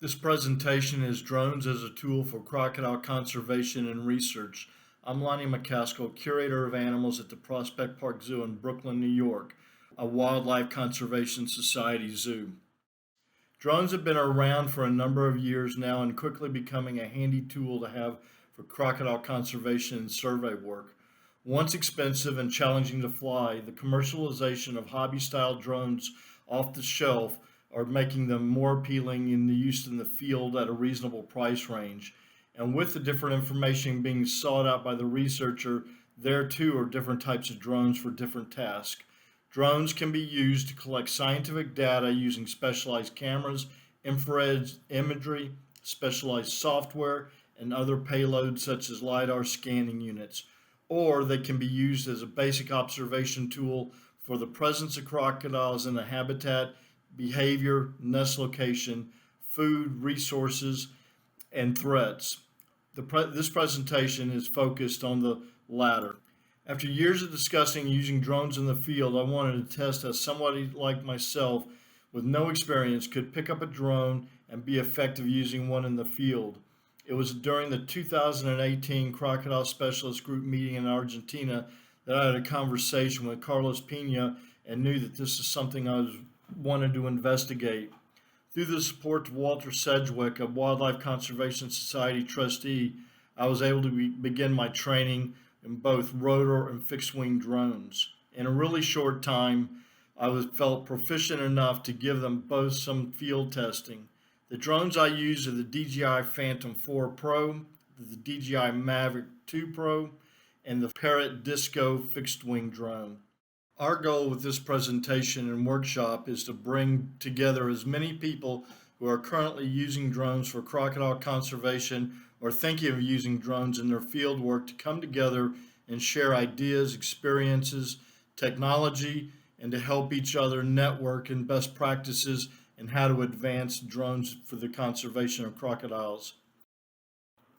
This presentation is Drones as a Tool for Crocodile Conservation and Research. I'm Lonnie McCaskill, Curator of Animals at the Prospect Park Zoo in Brooklyn, New York, a Wildlife Conservation Society zoo. Drones have been around for a number of years now and quickly becoming a handy tool to have for crocodile conservation and survey work. Once expensive and challenging to fly, the commercialization of hobby-style drones off the shelf are making them more appealing in the use in the field at a reasonable price range. And with the different information being sought out by the researcher, there too are different types of drones for different tasks. Drones can be used to collect scientific data using specialized cameras, infrared imagery, specialized software, and other payloads such as LiDAR scanning units. Or they can be used as a basic observation tool for the presence of crocodiles in the habitat, behavior, nest location, food, resources, and threats. This presentation is focused on the latter. After years of discussing using drones in the field, I wanted to test how somebody like myself with no experience could pick up a drone and be effective using one in the field. It was during the 2018 Crocodile Specialist Group meeting in Argentina that I had a conversation with Carlos Pena and knew that this is something wanted to investigate. Through the support of Walter Sedgwick, a Wildlife Conservation Society trustee, I was able to begin my training in both rotor and fixed-wing drones. In a really short time, felt proficient enough to give them both some field testing. The drones I use are the DJI Phantom 4 Pro, the DJI Mavic 2 Pro, and the Parrot Disco fixed-wing drone. Our goal with this presentation and workshop is to bring together as many people who are currently using drones for crocodile conservation or thinking of using drones in their field work to come together and share ideas, experiences, technology, and to help each other network and best practices and how to advance drones for the conservation of crocodiles.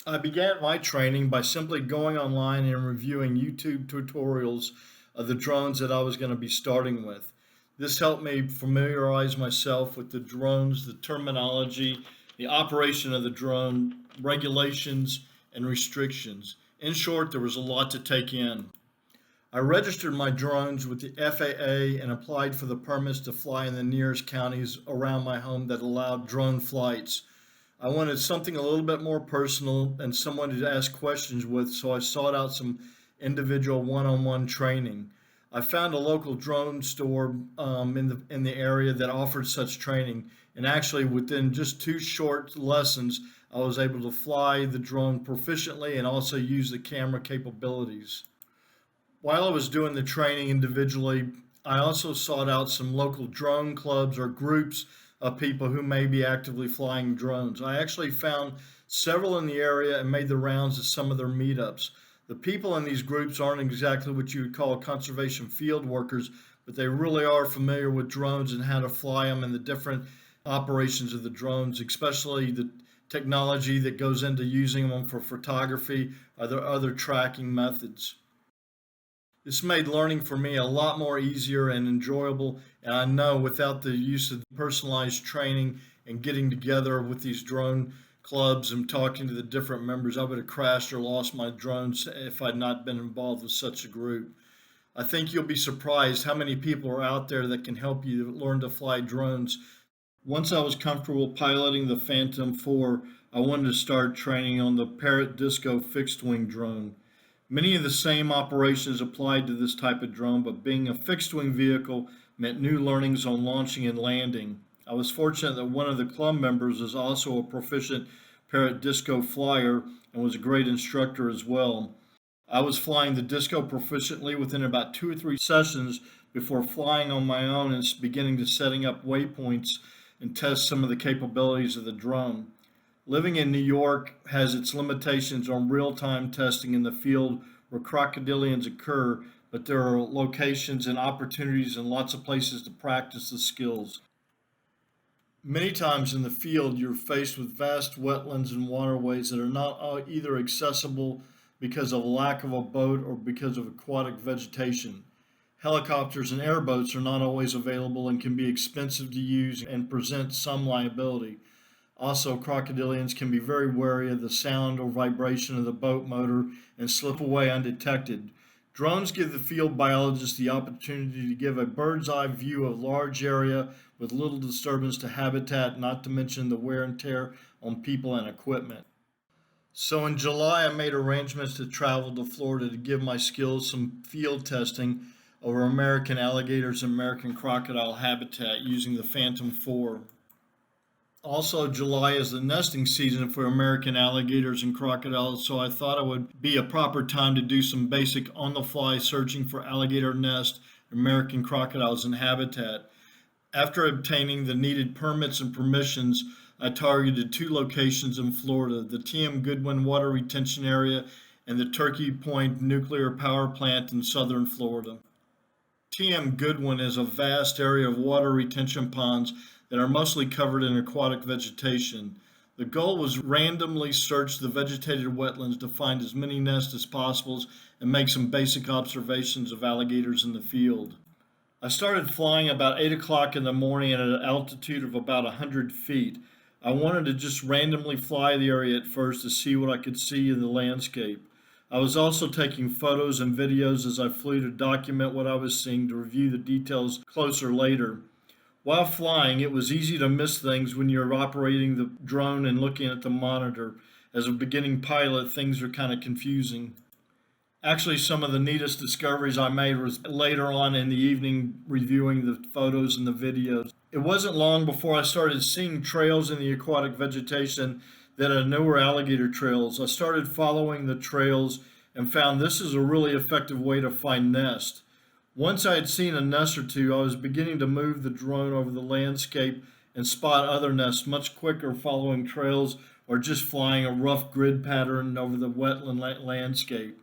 I began my training by simply going online and reviewing YouTube tutorials of the drones that I was going to be starting with. This helped me familiarize myself with the drones, the terminology, the operation of the drone, regulations, and restrictions. In short, there was a lot to take in. I registered my drones with the FAA and applied for the permits to fly in the nearest counties around my home that allowed drone flights. I wanted something a little bit more personal and someone to ask questions with, so I sought out some individual one-on-one training. I found a local drone store in the area that offered such training, and actually within just 2 short lessons, I was able to fly the drone proficiently and also use the camera capabilities. While I was doing the training individually, I also sought out some local drone clubs or groups of people who may be actively flying drones. I actually found several in the area and made the rounds at some of their meetups. The people in these groups aren't exactly what you would call conservation field workers, but they really are familiar with drones and how to fly them and the different operations of the drones, especially the technology that goes into using them for photography or other tracking methods. This made learning for me a lot more easier and enjoyable, and I know without the use of personalized training and getting together with these drone clubs and talking to the different members, I would have crashed or lost my drones if I'd not been involved with such a group. I think you'll be surprised how many people are out there that can help you learn to fly drones. Once I was comfortable piloting the Phantom 4, I wanted to start training on the Parrot Disco fixed-wing drone. Many of the same operations applied to this type of drone, but being a fixed-wing vehicle meant new learnings on launching and landing. I was fortunate that one of the club members is also a proficient Parrot Disco flyer and was a great instructor as well. I was flying the Disco proficiently within about 2 or 3 sessions before flying on my own and beginning to setting up waypoints and test some of the capabilities of the drone. Living in New York has its limitations on real-time testing in the field where crocodilians occur, but there are locations and opportunities and lots of places to practice the skills. Many times in the field, you're faced with vast wetlands and waterways that are not either accessible because of a lack of a boat or because of aquatic vegetation. Helicopters and airboats are not always available and can be expensive to use and present some liability. Also, crocodilians can be very wary of the sound or vibration of the boat motor and slip away undetected. Drones give the field biologists the opportunity to give a bird's eye view of a large area with little disturbance to habitat, not to mention the wear and tear on people and equipment. So in July, I made arrangements to travel to Florida to give my skills some field testing over American alligators and American crocodile habitat using the Phantom 4. Also, July is the nesting season for American alligators and crocodiles, so I thought it would be a proper time to do some basic on the fly searching for alligator nest, American crocodiles, and habitat. After obtaining the needed permits and permissions, I targeted two locations in Florida, the T.M. Goodwin Water Retention Area and the Turkey Point Nuclear Power Plant in southern Florida. T.M. Goodwin is a vast area of water retention ponds that are mostly covered in aquatic vegetation. The goal was randomly search the vegetated wetlands to find as many nests as possible and make some basic observations of alligators in the field. I started flying about 8 o'clock in the morning at an altitude of about 100 feet. I wanted to just randomly fly the area at first to see what I could see in the landscape. I was also taking photos and videos as I flew to document what I was seeing to review the details closer later. While flying, it was easy to miss things when you're operating the drone and looking at the monitor. As a beginning pilot, things are kind of confusing. Actually, some of the neatest discoveries I made was later on in the evening reviewing the photos and the videos. It wasn't long before I started seeing trails in the aquatic vegetation that are newer alligator trails. I started following the trails and found this is a really effective way to find nests. Once I had seen a nest or two, I was beginning to move the drone over the landscape and spot other nests much quicker following trails or just flying a rough grid pattern over the wetland landscape.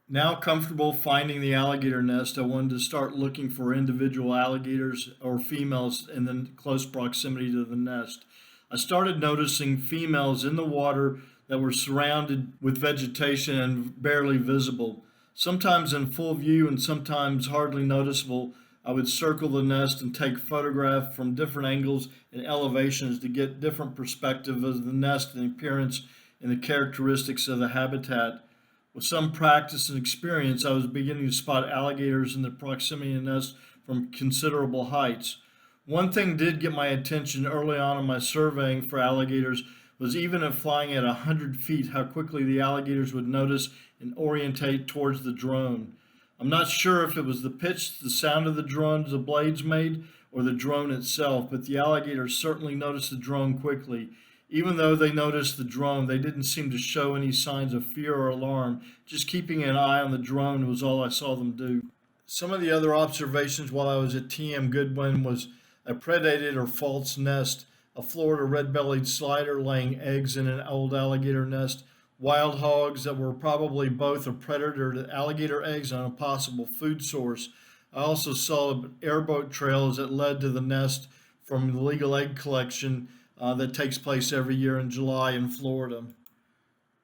Now comfortable finding the alligator nest, I wanted to start looking for individual alligators or females in the close proximity to the nest. I started noticing females in the water that were surrounded with vegetation and barely visible. Sometimes in full view and sometimes hardly noticeable. I would circle the nest and take photographs from different angles and elevations to get different perspective of the nest and appearance and the characteristics of the habitat. With some practice and experience, I was beginning to spot alligators in the proximity of the nest from considerable heights. One thing did get my attention early on in my surveying for alligators was even at flying at 100 feet, how quickly the alligators would notice and orientate towards the drone. I'm not sure if it was the pitch, the sound of the drone the blades made, or the drone itself, but the alligators certainly noticed the drone quickly. Even though they noticed the drone, they didn't seem to show any signs of fear or alarm. Just keeping an eye on the drone was all I saw them do. Some of the other observations while I was at TM Goodwin was a predated or false nest, a Florida red-bellied slider laying eggs in an old alligator nest, wild hogs that were probably both a predator to alligator eggs and a possible food source. I also saw airboat trails that led to the nest from the legal egg collection that takes place every year in July in Florida.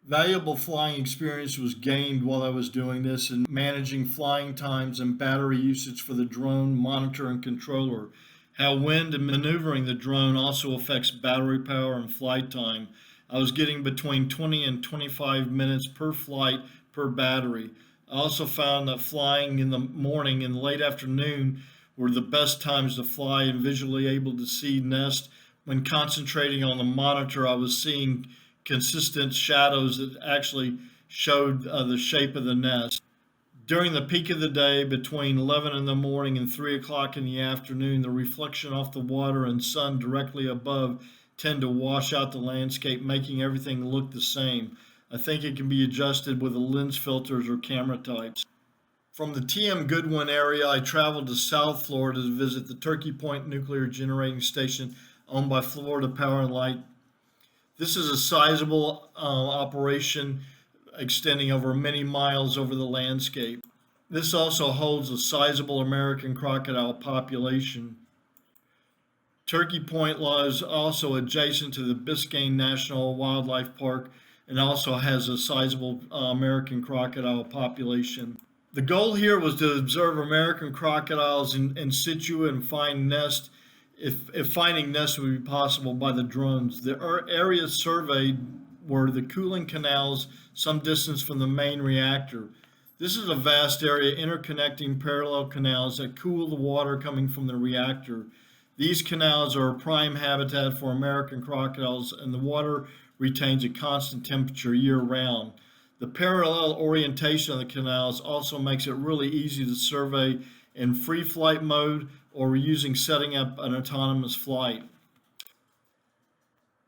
Valuable flying experience was gained while I was doing this and managing flying times and battery usage for the drone monitor and controller. How wind and maneuvering the drone also affects battery power and flight time. I was getting between 20 and 25 minutes per flight per battery. I also found that flying in the morning and late afternoon were the best times to fly and visually able to see nest. When concentrating on the monitor, I was seeing consistent shadows that actually showed the shape of the nest. During the peak of the day, between 11 in the morning and 3 o'clock in the afternoon, the reflection off the water and sun directly above tend to wash out the landscape, making everything look the same. I think it can be adjusted with the lens filters or camera types. From the TM Goodwin area, I traveled to South Florida to visit the Turkey Point Nuclear Generating Station owned by Florida Power and Light. This is a sizable operation extending over many miles over the landscape. This also holds a sizable American crocodile population. Turkey Point lies also adjacent to the Biscayne National Wildlife Park and also has a sizable American crocodile population. The goal here was to observe American crocodiles in situ and find nests if finding nests would be possible by the drones. The areas surveyed were the cooling canals some distance from the main reactor. This is a vast area interconnecting parallel canals that cool the water coming from the reactor. These canals are a prime habitat for American crocodiles, and the water retains a constant temperature year round. The parallel orientation of the canals also makes it really easy to survey in free flight mode or using setting up an autonomous flight.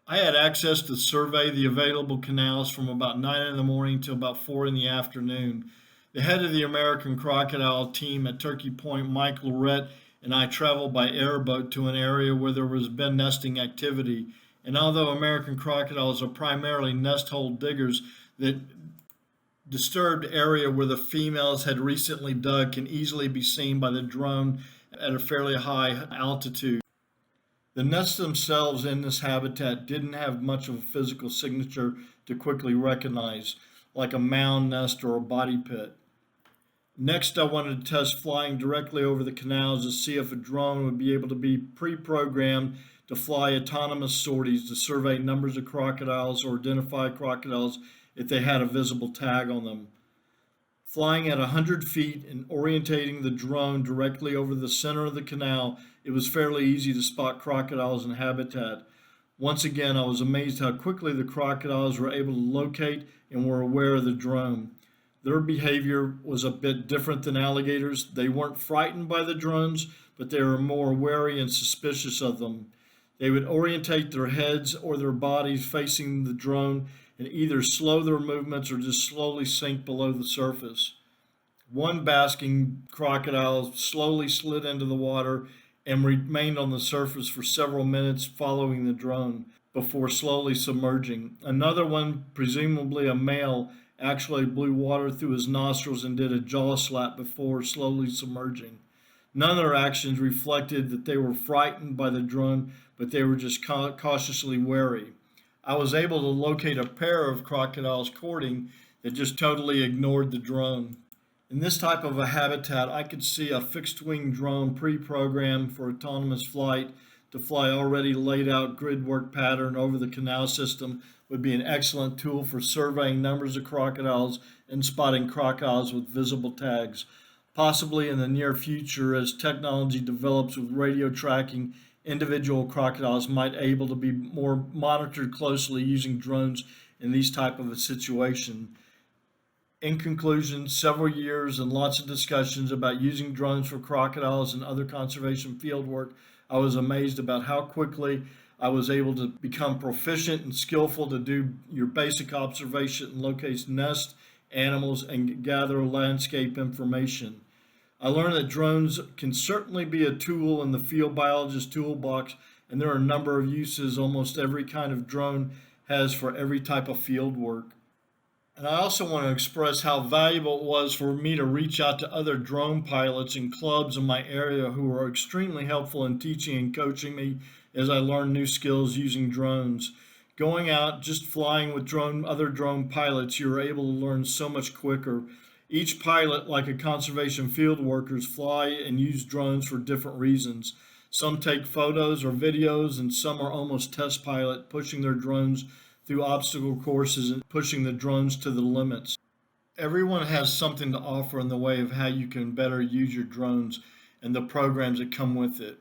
I had access to survey the available canals from about 9 in the morning till about 4 in the afternoon. The head of the American crocodile team at Turkey Point, Mike Lorette, and I traveled by airboat to an area where there was been nesting activity. And although American crocodiles are primarily nest hole diggers, the disturbed area where the females had recently dug can easily be seen by the drone at a fairly high altitude. The nests themselves in this habitat didn't have much of a physical signature to quickly recognize, like a mound nest or a body pit. Next, I wanted to test flying directly over the canals to see if a drone would be able to be pre-programmed to fly autonomous sorties to survey numbers of crocodiles or identify crocodiles if they had a visible tag on them. Flying at 100 feet and orientating the drone directly over the center of the canal, it was fairly easy to spot crocodiles in habitat. Once again, I was amazed how quickly the crocodiles were able to locate and were aware of the drone. Their behavior was a bit different than alligators. They weren't frightened by the drones, but they were more wary and suspicious of them. They would orientate their heads or their bodies facing the drone and either slow their movements or just slowly sink below the surface. One basking crocodile slowly slid into the water and remained on the surface for several minutes following the drone before slowly submerging. Another one, presumably a male, actually blew water through his nostrils and did a jaw slap before slowly submerging. None of their actions reflected that they were frightened by the drone, but they were just cautiously wary. I was able to locate a pair of crocodiles courting that just totally ignored the drone. In this type of a habitat, I could see a fixed-wing drone pre-programmed for autonomous flight to fly already laid out grid work pattern over the canal system would be an excellent tool for surveying numbers of crocodiles and spotting crocodiles with visible tags. Possibly in the near future, as technology develops with radio tracking, individual crocodiles might able to be more monitored closely using drones in these type of a situation. In conclusion, several years and lots of discussions about using drones for crocodiles and other conservation field work, I was amazed about how quickly I was able to become proficient and skillful to do your basic observation and locate nests, animals, and gather landscape information. I learned that drones can certainly be a tool in the field biologist toolbox, and there are a number of uses almost every kind of drone has for every type of field work. And I also want to express how valuable it was for me to reach out to other drone pilots and clubs in my area who were extremely helpful in teaching and coaching me as I learned new skills using drones. Going out, just flying with other drone pilots, you're able to learn so much quicker. Each pilot, like a conservation field workers, fly and use drones for different reasons. Some take photos or videos, and some are almost test pilot, pushing their drones through obstacle courses and pushing the drones to the limits. Everyone has something to offer in the way of how you can better use your drones and the programs that come with it.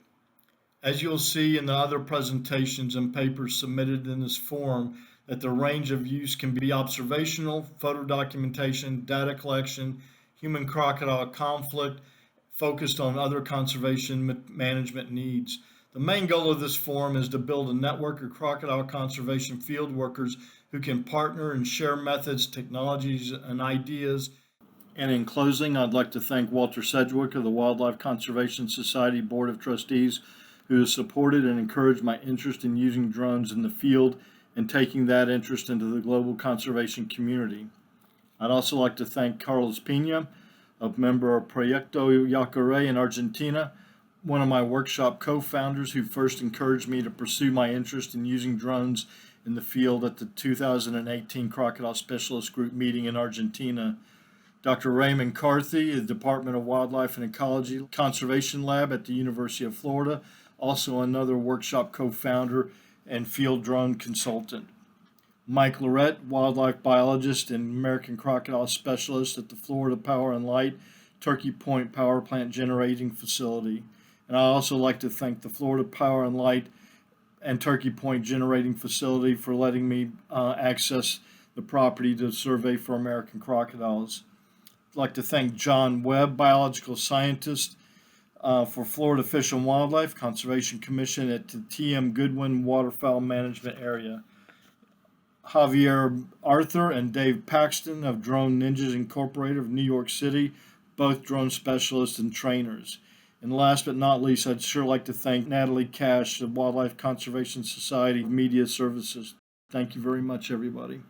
As you'll see in the other presentations and papers submitted in this forum, that the range of use can be observational, photo documentation, data collection, human crocodile conflict, focused on other conservation management needs. The main goal of this forum is to build a network of crocodile conservation field workers who can partner and share methods, technologies, and ideas. And in closing, I'd like to thank Walter Sedgwick of the Wildlife Conservation Society Board of Trustees, who has supported and encouraged my interest in using drones in the field and taking that interest into the global conservation community. I'd also like to thank Carlos Pina, a member of Proyecto Yacaré in Argentina, one of my workshop co-founders who first encouraged me to pursue my interest in using drones in the field at the 2018 Crocodile Specialist Group meeting in Argentina. Dr. Raymond Carthy, the Department of Wildlife and Ecology Conservation Lab at the University of Florida, also another workshop co-founder and field drone consultant. Mike Lorette, wildlife biologist and American crocodile specialist at the Florida Power and Light Turkey Point Power Plant Generating Facility. And I also like to thank the Florida Power and Light and Turkey Point Generating Facility for letting me access the property to survey for American crocodiles. I'd like to thank John Webb, biological scientist for Florida Fish and Wildlife Conservation Commission at the T.M. Goodwin Waterfowl Management Area. Javier Arthur and Dave Paxton of Drone Ninjas Incorporated of New York City, both drone specialists and trainers. And last but not least, I'd sure like to thank Natalie Cash of Wildlife Conservation Society Media Services. Thank you very much, everybody.